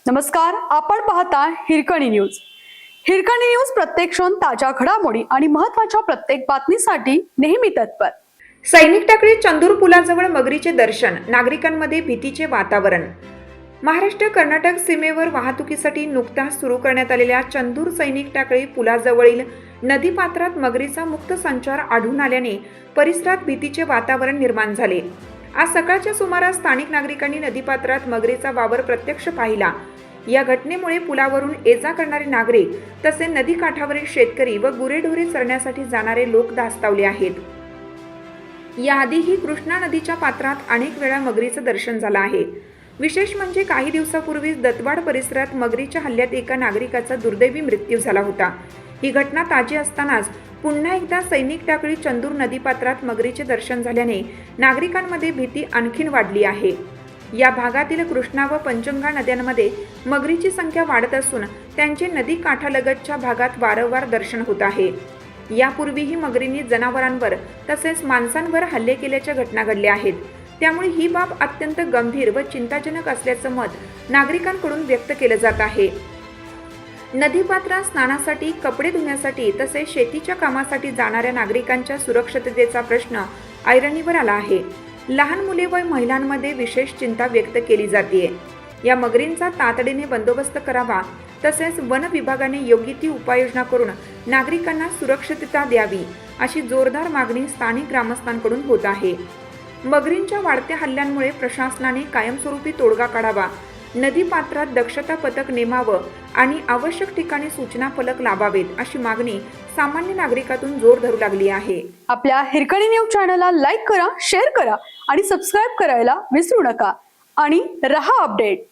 नमस्कार, आपण पाहता हिरकणी न्यूज. हिरकणी न्यूज प्रत्येक क्षण ताज्या घडामोडी आणि महत्त्वाच्या प्रत्येक बातमीसाठी नेहमी तत्पर. सैनिक टाकळी चंदूर पुलाजवळ मगरीचे दर्शन, नागरिकांमध्ये भीतीचे वातावरण. महाराष्ट्र कर्नाटक सीमेवर वाहतुकीसाठी नुकताच सुरू करण्यात आलेल्या चंदूर सैनिक टाकळी पुलाजवळील नदीपात्रात मगरीचा मुक्त संचार आढळून आल्याने परिसरात भीतीचे वातावरण निर्माण झाले. आज सकाळच्या सुमारास स्थानिक नागरिकांनी नदीपात्रात मगरीचा वावर प्रत्यक्ष पाहिला. या घटनेमुळे पुलावरून ये-जा करणारे नागरिक तसेच नदीकाठावरील शेतकरी व गुरेढोरे चरण्यासाठी जाणारे लोक धास्तावले आहेत. याआधीही कृष्णा नदीच्या पात्रात अनेक वेळा मगरीचं दर्शन झालं आहे. विशेष म्हणजे काही दिवसापूर्वीच दत्तवाड परिसरात मगरीच्या हल्ल्यात एका नागरिकाचा दुर्दैवी मृत्यू झाला होता. ही घटना ताजी असतानाच पुन्हा एकदा सैनिक टाकळी चंदूर नदीपात्रात मगरीचे दर्शन झाल्याने नागरिकांमध्ये भीती आणखीन वाढली आहे. या भागातील कृष्णा व पंचगंगा नद्यांमध्ये मगरीची संख्या वाढत असून त्यांचे नदी काठालगतच्या भागात वारंवार दर्शन होत आहे. यापूर्वीही मगरींनी जनावरांवर तसेच माणसांवर हल्ले केल्याच्या घटना घडल्या आहेत. त्यामुळे ही बाब अत्यंत गंभीर व चिंताजनक असल्याचं मत नागरिकांकडून व्यक्त केलं जात आहे. नदीपात्रात स्नानासाठी, कपडे धुण्यासाठी तसेच शेतीच्या कामासाठी जाणाऱ्या नागरिकांच्या सुरक्षिततेचा प्रश्न ऐरणीवर आला आहे. लहान मुले व महिलांमध्ये विशेष चिंता व्यक्त केली जाते. या मगरींचा तातडीने बंदोबस्त करावा तसेच वन विभागाने योग्य ती उपाययोजना करून नागरिकांना सुरक्षितता द्यावी अशी जोरदार मागणी स्थानिक ग्रामस्थांकडून होत आहे. मगरींच्या वाढत्या हल्ल्यांमुळे प्रशासनाने कायमस्वरूपी तोडगा काढावा, नदीपात्रात दक्षता पथक नेमावं आणि आवश्यक ठिकाणी सूचना फलक लावावेत अशी मागणी सामान्य नागरिकातून जोर धरू लागली आहे. आपल्या हिरकणी न्यूज चॅनलला लाईक करा, शेअर करा आणि सबस्क्राईब करायला विसरू नका आणि रहा अपडेट.